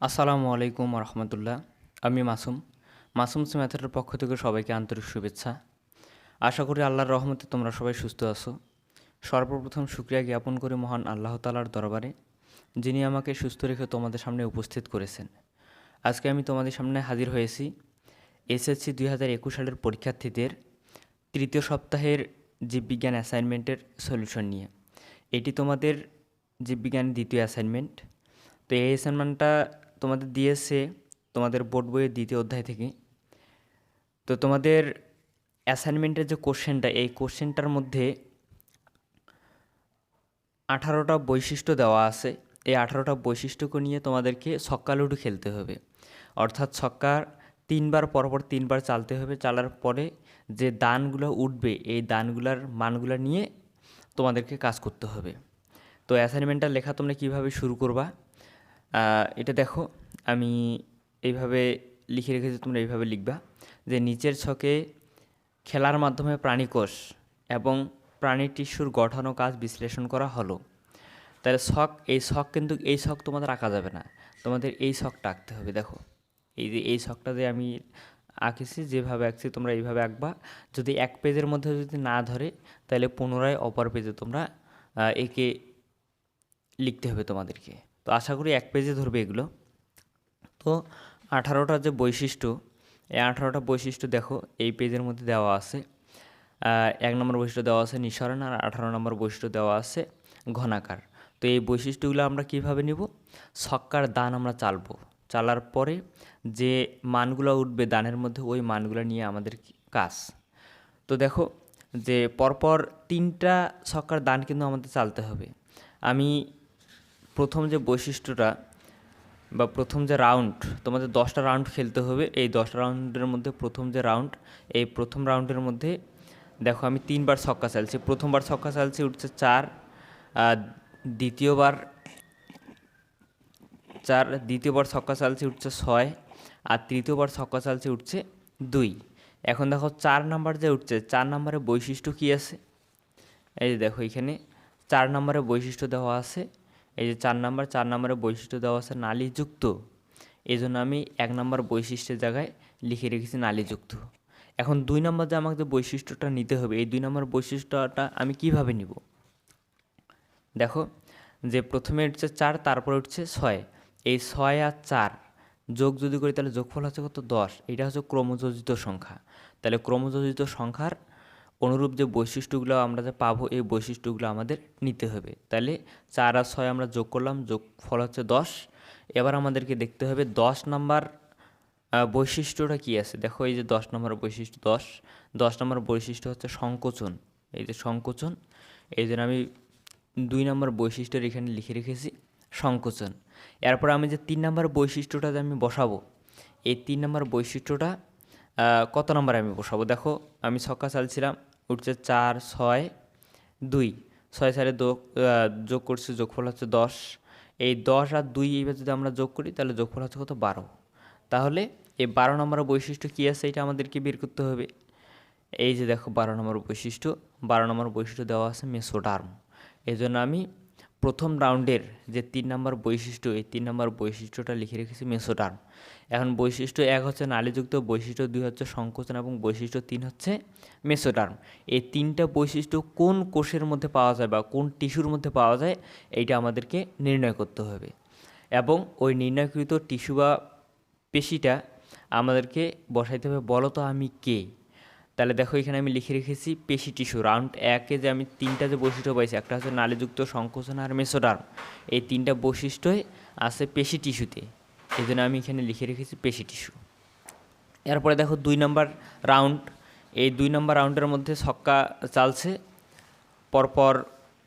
আসসালামু আলাইকুম রহমতুল্লাহ। আমি মাসুমস ম্যাথের পক্ষ থেকে সবাইকে আন্তরিক শুভেচ্ছা। আশা করি আল্লাহর রহমতে তোমরা সবাই সুস্থ আছো। সর্বপ্রথম শুকরিয়া জ্ঞাপন করি মহান আল্লাহ তাআলার দরবারে, যিনি আমাকে সুস্থ রেখে তোমাদের সামনে উপস্থিত করেছেন। আজকে আমি তোমাদের সামনে হাজির হয়েছি এসএসসি 2021 সালের পরীক্ষার্থীদের তৃতীয় সপ্তাহের জীববিজ্ঞান অ্যাসাইনমেন্টের সলিউশন নিয়ে। এটি তোমাদের জীববিজ্ঞানের দ্বিতীয় অ্যাসাইনমেন্ট। তো এই অ্যাসাইনমেন্টটা তোমাদের দিয়েছে তোমাদের বোর্ড বইয়ের দ্বিতীয় অধ্যায় থেকে। তো তোমাদের অ্যাসাইনমেন্টের যে কোশ্চেনটা, এই কোশ্চেনটার মধ্যে 18টা বৈশিষ্ট্য দেওয়া আছে। এই 18টা বৈশিষ্ট্যকে নিয়ে তোমাদেরকে ছক্কা লুডো খেলতে হবে। অর্থাৎ ছক্কার 3বার পরপর 3বার চালতে হবে। চালার পরে যে দানগুলো উঠবে, এই দানগুলার মানগুলো নিয়ে তোমাদেরকে কাজ করতে হবে। তো অ্যাসাইনমেন্টটা লেখা তোমরা কিভাবে শুরু করবা, এটা দেখো আমি এইভাবে লিখে রেখেছি, তোমরা এইভাবে লিখবা যে নিচের ছকে খেলার মাধ্যমে প্রাণীকোষ এবং প্রাণী টিস্যুর গঠন ও কাজ বিশ্লেষণ করা হলো। তাহলে ছক কিন্তু এই ছক তোমাদের আঁকা যাবে না, তোমাদের এই ছকটা আঁকতে হবে। দেখো এই যে এই ছকটা যে আমি আঁকেছি, যেভাবে আঁকছি তোমরা এইভাবে আঁকবা। যদি এক পেজের মধ্যে যদি না ধরে, তাহলে পুনরায় অপর পেজে তোমরা একে লিখতে হবে তোমাদেরকে। তো আশা করি এক পেজে ধরবে এগুলো। তো 18টা যে বৈশিষ্ট্য, এই 18টা বৈশিষ্ট্য দেখো এই পেজের মধ্যে দেওয়া আছে। 1 নম্বর বৈশিষ্ট্য দেওয়া আছে নিঃসরণ, আর 18 নম্বর বৈশিষ্ট্য দেওয়া আছে ঘনাকার। তো এই বৈশিষ্ট্যগুলো আমরা কিভাবে নিব? ছক্কার দান আমরা চালার পরে যে মানগুলো উঠবে দানের মধ্যে, ওই মানগুলো নিয়ে আমাদের কাজ। তো দেখো যে পরপর 3টা ছক্কার দান কিন্তু আমাদের চালতে হবে। আমি প্রথম যে বৈশিষ্ট্যটা বা প্রথম যে রাউন্ড, তোমাদের 10টা রাউন্ড খেলতে হবে। এই 10টা রাউন্ডের মধ্যে প্রথম যে রাউন্ড, এই প্রথম রাউন্ডের মধ্যে দেখো আমি 3বার ছক্কা চালছি। প্রথমবার ছক্কা চালছি, উঠছে 4। দ্বিতীয়বার দ্বিতীয়বার ছক্কা চালছি, উঠছে 6। আর তৃতীয়বার ছক্কা চালছি, উঠছে 2। এখন দেখো 4 নাম্বার যে উঠছে, 4 নাম্বারের বৈশিষ্ট্য কী আছে? এই যে দেখো এখানে 4 নম্বরের বৈশিষ্ট্য দেওয়া আছে। এই যে 4 নম্বরের বৈশিষ্ট্য দেওয়া আছে নালীযুক্ত। এই জন্য আমি 1 নম্বর বৈশিষ্ট্যের জায়গায় লিখে রেখেছি নালীযুক্ত। এখন 2 নম্বর যে আমাকে যে বৈশিষ্ট্যটা নিতে হবে, এই 2 নম্বর বৈশিষ্ট্যটা আমি কিভাবে নিব? দেখো যে প্রথমে উঠছে 4, তারপরে উঠছে 6। এই 6 আর 4 যোগ যদি করি, তাহলে যোগফল হচ্ছে কত? 10। এটা হচ্ছে ক্রমযোজিত সংখ্যা। তাহলে ক্রমযোজিত সংখ্যার অনুরূপ যে বৈশিষ্ট্যগুলো আমরা যে পাবো, এই বৈশিষ্ট্যগুলো আমাদের নিতে হবে। তাহলে 4 আর 6 আমরা যোগ করলাম, যোগফল হচ্ছে 10। এবার আমাদেরকে দেখতে হবে 10 নাম্বার বৈশিষ্ট্যটা কী আছে। দেখো এই যে 10 নম্বর বৈশিষ্ট্য, 10 নম্বর বৈশিষ্ট্য হচ্ছে সংকোচন। এই যে সংকোচন, এই জন্য আমি 2 নম্বর বৈশিষ্ট্যের এখানে লিখে রেখেছি সংকোচন। এরপর আমি যে 3 নম্বর বৈশিষ্ট্যটা যে আমি বসাবো, এই 3 নম্বর বৈশিষ্ট্যটা কত নম্বরে আমি বসাবো? দেখো আমি ছক্কা চালছিলাম, উঠছে 4, 6, 2। 6 4 যোগ করছি, যোগফল হচ্ছে 10। এই 10 আর 2 এইবার যদি আমরা যোগ করি, তাহলে যোগফল হচ্ছে কত? 12। তাহলে এই 12 নম্বর বৈশিষ্ট্য কী আছে, এটা আমাদেরকে বের করতে হবে। এই যে দেখো 12 নম্বর বৈশিষ্ট্য দেওয়া আছে মেসোডার্ম। এই জন্য আমি প্রথম রাউন্ডের যে 3 নম্বর বৈশিষ্ট্য, এই 3 নম্বর বৈশিষ্ট্যটা লিখে রেখেছি মেসোডার্ম। এখন বৈশিষ্ট্য 1 হচ্ছে নালীযুক্ত, বৈশিষ্ট্য 2 হচ্ছে সংকোচন এবং বৈশিষ্ট্য 3 হচ্ছে মেসোডার্ম। এই 3টা বৈশিষ্ট্য কোন কোষের মধ্যে পাওয়া যায় বা কোন টিস্যুর মধ্যে পাওয়া যায়, এইটা আমাদেরকে নির্ণয় করতে হবে। এবং ওই নির্ণয়কৃত টিস্যু বা পেশিটা আমাদেরকে বসাইতে হবে, বলো তো আমি কে। তাহলে দেখো এখানে আমি লিখে রেখেছি পেশি টিস্যু। রাউন্ড 1-এ যে আমি 3টা যে বৈশিষ্ট্য পাইছি, একটা হচ্ছে নালীযুক্ত, সংকোচন আর মেসোডার্ম। এই 3টা বৈশিষ্ট্যই আছে পেশি টিস্যুতে, এই জন্য আমি এখানে লিখে রেখেছি পেশি টিস্যু। এরপরে দেখো 2 নম্বর রাউন্ড, এই 2 নম্বর রাউন্ডের মধ্যে ছক্কা চালছে, পরপর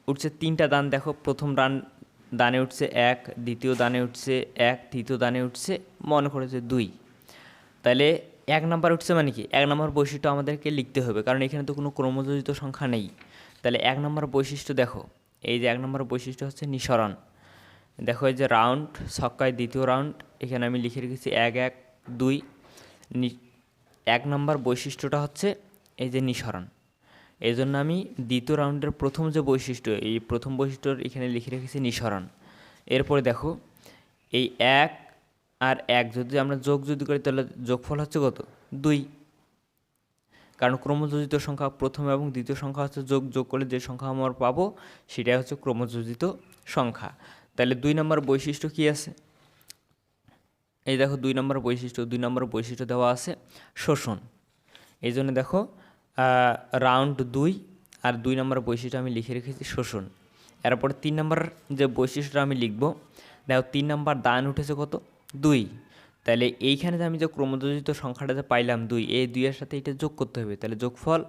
উঠছে 3টা দান। দেখো প্রথম দানে উঠছে 1, দ্বিতীয় দানে উঠছে 1, তৃতীয় দানে উঠছে মনে করেছে 2। তাহলে 1 নাম্বার উঠছে মানে কি? 1 নম্বর বৈশিষ্ট্য আমাদেরকে লিখতে হবে, কারণ এখানে তো কোনো ক্রমযোজিত সংখ্যা নেই। তাহলে 1 নম্বর বৈশিষ্ট্য দেখো, এই যে 1 নম্বর বৈশিষ্ট্য হচ্ছে নিঃসরণ। দেখো এই যে রাউন্ড, ছক্কায় দ্বিতীয় রাউন্ড, এখানে আমি লিখে রেখেছি 1 1 2। 1 নম্বর বৈশিষ্ট্যটা হচ্ছে এই যে নিঃসরণ। এই জন্য আমি দ্বিতীয় রাউন্ডের প্রথম যে বৈশিষ্ট্য, এই প্রথম বৈশিষ্ট্যর এখানে লিখে রেখেছি নিঃসরণ। এরপরে দেখো এই 1 আর 1 যদি আমরা যোগ যদি করি তাহলে যোগফল হচ্ছে কত? 2। কারণ ক্রমযোজিত সংখ্যা প্রথম এবং দ্বিতীয় সংখ্যা হচ্ছে যোগ করলে যে সংখ্যা আমরা পাবো সেটাই হচ্ছে ক্রমযোজিত সংখ্যা। তাহলে 2 নম্বর বৈশিষ্ট্য কি আছে? এই দেখো 2 নম্বর বৈশিষ্ট্য দেওয়া আছে শোষণ। এই জন্য দেখো রাউন্ড 2 আর 2 নম্বর বৈশিষ্ট্য আমি লিখে রেখেছি শোষণ। এরপর 3 নম্বর যে বৈশিষ্ট্যটা আমি লিখব, দেখো 3 নম্বর দান উঠেছে কত? 2। তাহলে এইখানে যে আমি যে ক্রমযোজিত সংখ্যাটা যে পাইলাম 2, এই 2 এর সাথে এটা যোগ করতে হবে। তাহলে যোগফল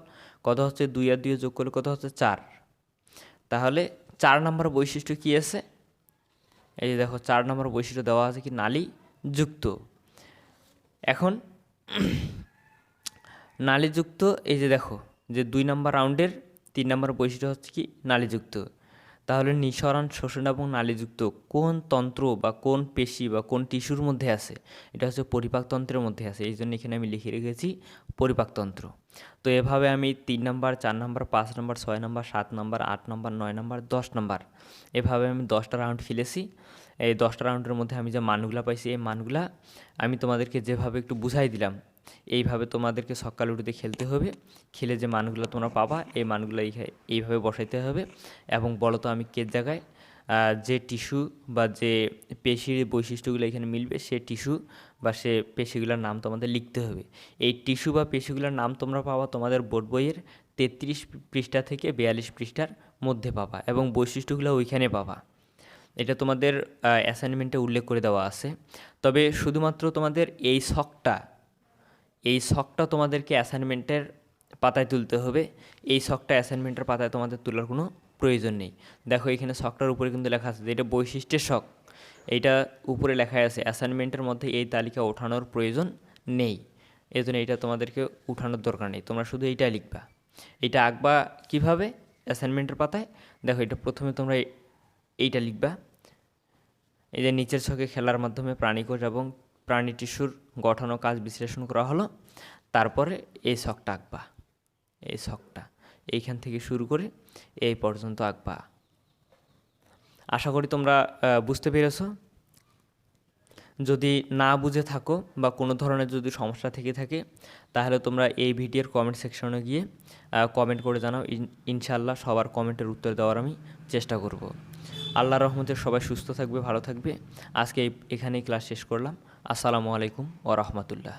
কত হচ্ছে? 2 আর 2 যোগ করলে কত হচ্ছে? 4। তাহলে 4 নম্বর বৈশিষ্ট্য কি আছে? এই যে দেখো 4 নম্বর বৈশিষ্ট্য দেওয়া আছে কি? নালীযুক্ত। এখন নালীযুক্ত, এই যে দেখো যে 2 নম্বর রাউন্ডের 3 নম্বর বৈশিষ্ট্য হচ্ছে কি? নালীযুক্ত। তাহলে নিঃসরণ, শোষণ এবং নালীযুক্ত কোন তন্ত্র বা কোন পেশি বা কোন টিস্যুর মধ্যে আছে? এটা হচ্ছে পরিপাকতন্ত্রের মধ্যে আছে। এই জন্য এখানে আমি লিখে রেখেছি পরিপাকতন্ত্র। তো এভাবে আমি 3 নম্বর, 4 নম্বর, 5 নম্বর, 6 নম্বর, 7 নম্বর, 8 নম্বর, 9 নম্বর, 10 নম্বর এভাবে আমি 10টা রাউন্ড খেলেছি। এই 10টা রাউন্ডের মধ্যে আমি যে মানগুলা পাইছি, এই মানগুলা আমি তোমাদেরকে যেভাবে একটু বুঝাই দিলাম, এইভাবে তোমাদেরকে ছক্কা লুডোতে খেলতে হবে। খেলে যে মানগুলো তোমরা পাবা, এই মানগুলো এইভাবে বসাইতে হবে। এবং বলো তো আমি কে জায়গায় যে টিস্যু বা যে পেশির বৈশিষ্ট্যগুলো এখানে মিলবে, সে টিস্যু বা সে পেশিগুলোর নাম তোমাদের লিখতে হবে। এই টিস্যু বা পেশিগুলোর নাম তোমরা পাবা তোমাদের বোর্ড বইয়ের 33 পৃষ্ঠা থেকে 42 পৃষ্ঠার মধ্যে পাবা, এবং বৈশিষ্ট্যগুলো ওইখানে পাবা। এটা তোমাদের অ্যাসাইনমেন্টে উল্লেখ করে দেওয়া আছে। তবে শুধুমাত্র তোমাদের এই ছকটা তোমাদেরকে অ্যাসাইনমেন্টের পাতায় তুলতে হবে। এই ছকটা অ্যাসাইনমেন্টের পাতায় তোমাদের তোলার কোনো প্রয়োজন নেই। দেখো এখানে ছকটার উপরে কিন্তু লেখা আছে যে এটা বৈশিষ্ট্যের ছক। এইটা উপরে লেখা আছে অ্যাসাইনমেন্টের মধ্যে এই তালিকা ওঠানোর প্রয়োজন নেই। এই জন্য এটা তোমাদেরকে উঠানোর দরকার নেই, তোমরা শুধু এইটা লিখবা। এটা আঁকবা কীভাবে অ্যাসাইনমেন্টের পাতায়? দেখো এটা প্রথমে তোমরা এইটা লিখবা। এই যে নিচের ছকে খেলার মাধ্যমে প্রাণীকোষ এবং প্রাণী টিস্যুর গঠন ও কাজ বিশ্লেষণ করা হলো। তারপরে এই ছকটা আঁকবা, এই ছকটা এইখান থেকে শুরু করে এই পর্যন্ত আঁকবা। আশা করি তোমরা বুঝতে পেরেছ। যদি না বুঝে থাকো বা কোনো ধরনের যদি সমস্যা থেকে থাকে, তাহলে তোমরা এই ভিডিওর কমেন্ট সেকশনে গিয়ে কমেন্ট করে জানাও। ইনশাআল্লাহ সবার কমেন্টের উত্তর দেওয়ার আমি চেষ্টা করব। আল্লাহর রহমতে সবাই সুস্থ থাকবে, ভালো থাকবে। আজকে এখানেই ক্লাস শেষ করলাম। আসসালামু আলাইকুম ওয়া রাহমাতুল্লাহ।